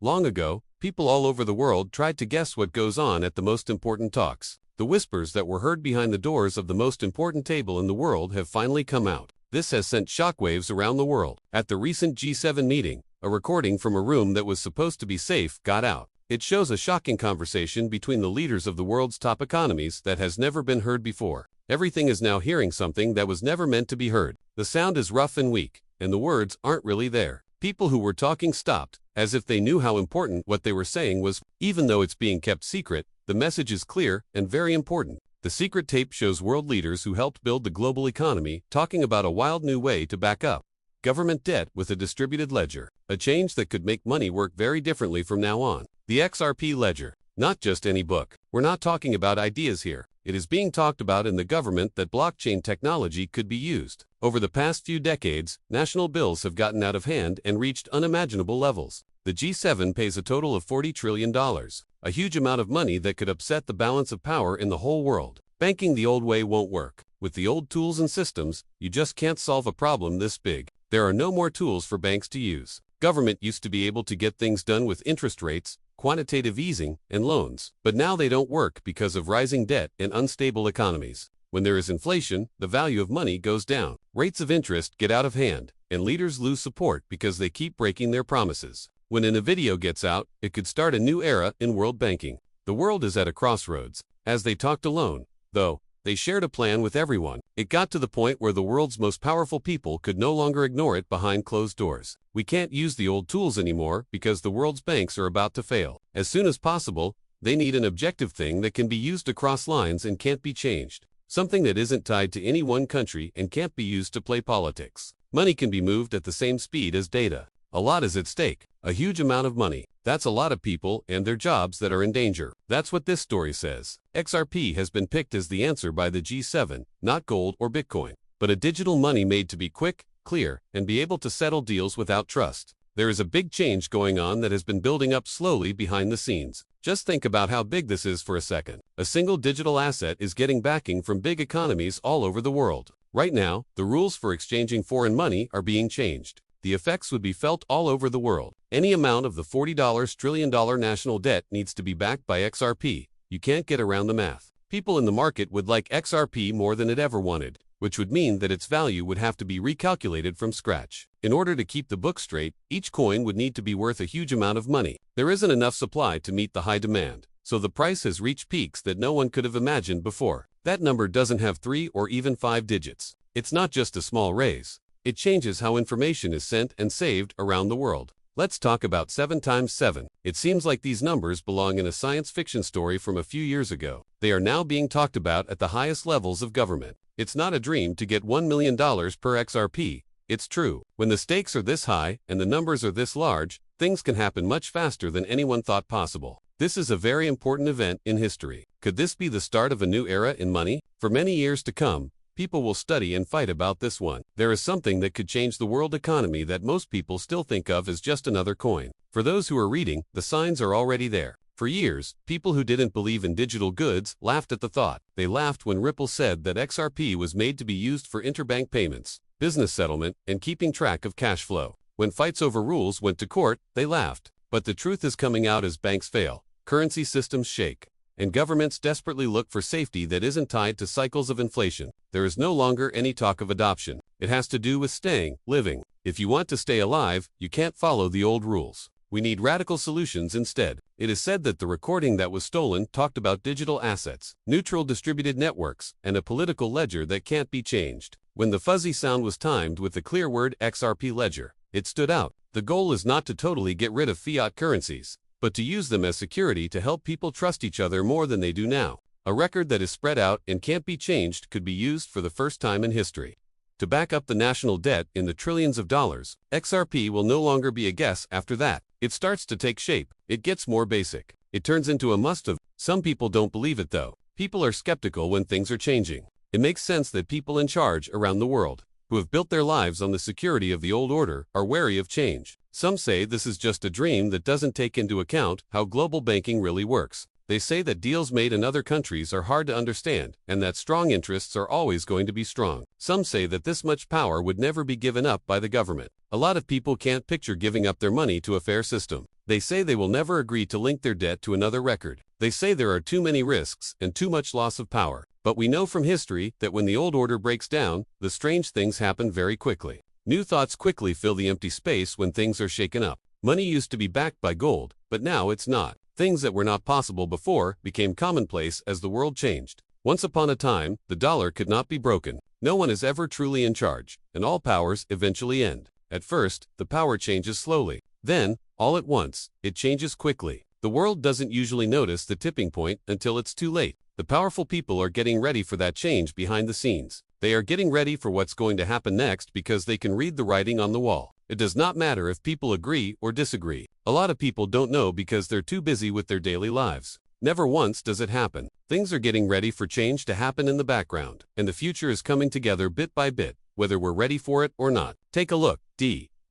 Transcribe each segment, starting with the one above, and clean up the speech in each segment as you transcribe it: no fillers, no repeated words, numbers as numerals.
Long ago, people all over the world tried to guess what goes on at the most important talks. The whispers that were heard behind the doors of the most important table in the world have finally come out. This has sent shockwaves around the world. At the recent G7 meeting, a recording from a room that was supposed to be safe got out. It shows a shocking conversation between the leaders of the world's top economies that has never been heard before. Everything is now hearing something that was never meant to be heard. The sound is rough and weak, and the words aren't really there. People who were talking stopped, as if they knew how important what they were saying was. Even though it's being kept secret, the message is clear and very important. The secret tape shows world leaders who helped build the global economy talking about a wild new way to back up government debt with a distributed ledger, a change that could make money work very differently from now on. The XRP ledger, not just any book. We're not talking about ideas here. It is being talked about in the government that blockchain technology could be used. Over the past few decades, national bills have gotten out of hand and reached unimaginable levels. The G7 pays a total of $40 trillion, a huge amount of money that could upset the balance of power in the whole world. Banking the old way won't work. With the old tools and systems, you just can't solve a problem this big. There are no more tools for banks to use. Government used to be able to get things done with interest rates, quantitative easing, and loans. But now they don't work because of rising debt and unstable economies. When there is inflation, the value of money goes down. Rates of interest get out of hand, and leaders lose support because they keep breaking their promises. When a video gets out, it could start a new era in world banking. The world is at a crossroads. As they talked alone, though, they shared a plan with everyone. It got to the point where the world's most powerful people could no longer ignore it behind closed doors. We can't use the old tools anymore because the world's banks are about to fail. As soon as possible, they need an objective thing that can be used across lines and can't be changed. Something that isn't tied to any one country and can't be used to play politics. Money can be moved at the same speed as data. A lot is at stake. A huge amount of money. That's a lot of people and their jobs that are in danger. That's what this story says. XRP has been picked as the answer by the G7, not gold or Bitcoin, but a digital money made to be quick, clear, and be able to settle deals without trust. There is a big change going on that has been building up slowly behind the scenes. Just think about how big this is for a second. A single digital asset is getting backing from big economies all over the world. Right now, the rules for exchanging foreign money are being changed. The effects would be felt all over the world. Any amount of the $40 trillion national debt needs to be backed by XRP. You can't get around the math. People in the market would like XRP more than it ever wanted, which would mean that its value would have to be recalculated from scratch. In order to keep the book straight, each coin would need to be worth a huge amount of money. There isn't enough supply to meet the high demand, so the price has reached peaks that no one could have imagined before. That number doesn't have 3 or even 5 digits. It's not just a small raise. It changes how information is sent and saved around the world. Let's talk about 7 times 7. It seems like these numbers belong in a science fiction story from a few years ago. They are now being talked about at the highest levels of government. It's not a dream to get $1 million per XRP. It's true. When the stakes are this high and the numbers are this large, things can happen much faster than anyone thought possible. This is a very important event in history. Could this be the start of a new era in money? For many years to come, people will study and fight about this one. There is something that could change the world economy that most people still think of as just another coin. For those who are reading, the signs are already there. For years, people who didn't believe in digital goods laughed at the thought. They laughed when Ripple said that XRP was made to be used for interbank payments, business settlement, and keeping track of cash flow. When fights over rules went to court, they laughed. But the truth is coming out as banks fail, currency systems shake, and governments desperately look for safety that isn't tied to cycles of inflation. There is no longer any talk of adoption. It has to do with staying, living. If you want to stay alive, you can't follow the old rules. We need radical solutions instead. It is said that the recording that was stolen talked about digital assets, neutral distributed networks, and a political ledger that can't be changed. When the fuzzy sound was timed with the clear word XRP ledger, it stood out. The goal is not to totally get rid of fiat currencies, but to use them as security to help people trust each other more than they do now. A record that is spread out and can't be changed could be used for the first time in history. To back up the national debt in the trillions of dollars, XRP will no longer be a guess after that. It starts to take shape. It gets more basic. It turns into a must-have. Some people don't believe it though. People are skeptical when things are changing. It makes sense that people in charge around the world, who have built their lives on the security of the old order, are wary of change. Some say this is just a dream that doesn't take into account how global banking really works. They say that deals made in other countries are hard to understand, and that strong interests are always going to be strong. Some say that this much power would never be given up by the government. A lot of people can't picture giving up their money to a fair system. They say they will never agree to link their debt to another record. They say there are too many risks and too much loss of power. But we know from history that when the old order breaks down, the strange things happen very quickly. New thoughts quickly fill the empty space when things are shaken up. Money used to be backed by gold, but now it's not. Things that were not possible before became commonplace as the world changed. Once upon a time, the dollar could not be broken. No one is ever truly in charge, and all powers eventually end. At first, the power changes slowly. Then, all at once, it changes quickly. The world doesn't usually notice the tipping point until it's too late. The powerful people are getting ready for that change behind the scenes. They are getting ready for what's going to happen next because they can read the writing on the wall. It does not matter if people agree or disagree. A lot of people don't know because they're too busy with their daily lives. Never once does it happen. Things are getting ready for change to happen in the background, and the future is coming together bit by bit, whether we're ready for it or not. Take a look.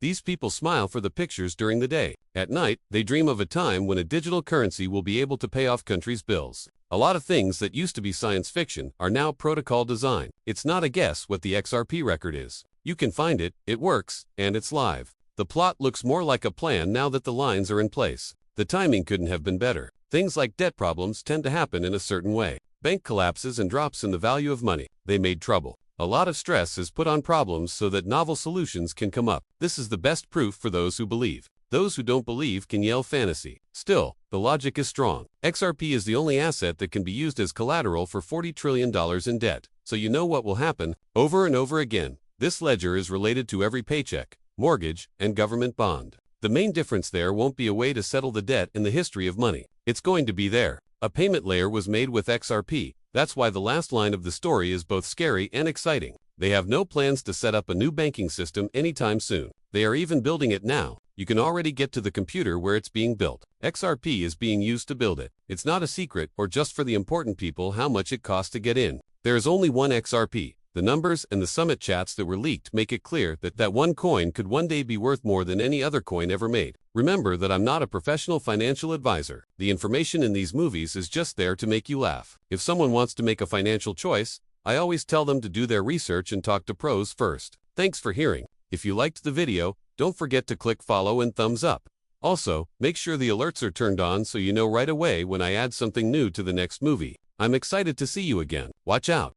These people smile for the pictures during the day. At night, they dream of a time when a digital currency will be able to pay off countries' bills. A lot of things that used to be science fiction are now protocol design. It's not a guess what the XRP record is. You can find it, it works, and it's live. The plot looks more like a plan now that the lines are in place. The timing couldn't have been better. Things like debt problems tend to happen in a certain way. Bank collapses and drops in the value of money. They made trouble. A lot of stress is put on problems so that novel solutions can come up. This is the best proof for those who believe. Those who don't believe can yell fantasy. Still, the logic is strong. XRP is the only asset that can be used as collateral for $40 trillion in debt. So you know what will happen over and over again. This ledger is related to every paycheck, mortgage, and government bond. The main difference there won't be a way to settle the debt in the history of money. It's going to be there. A payment layer was made with XRP. That's why the last line of the story is both scary and exciting. They have no plans to set up a new banking system anytime soon. They are even building it now. You can already get to the computer where it's being built. XRP is being used to build it. It's not a secret or just for the important people how much it costs to get in. There is only one XRP. The numbers and the summit chats that were leaked make it clear that one coin could one day be worth more than any other coin ever made. Remember that I'm not a professional financial advisor. The information in these movies is just there to make you laugh. If someone wants to make a financial choice, I always tell them to do their research and talk to pros first. Thanks for hearing. If you liked the video, don't forget to click follow and thumbs up. Also, make sure the alerts are turned on so you know right away when I add something new to the next movie. I'm excited to see you again. Watch out.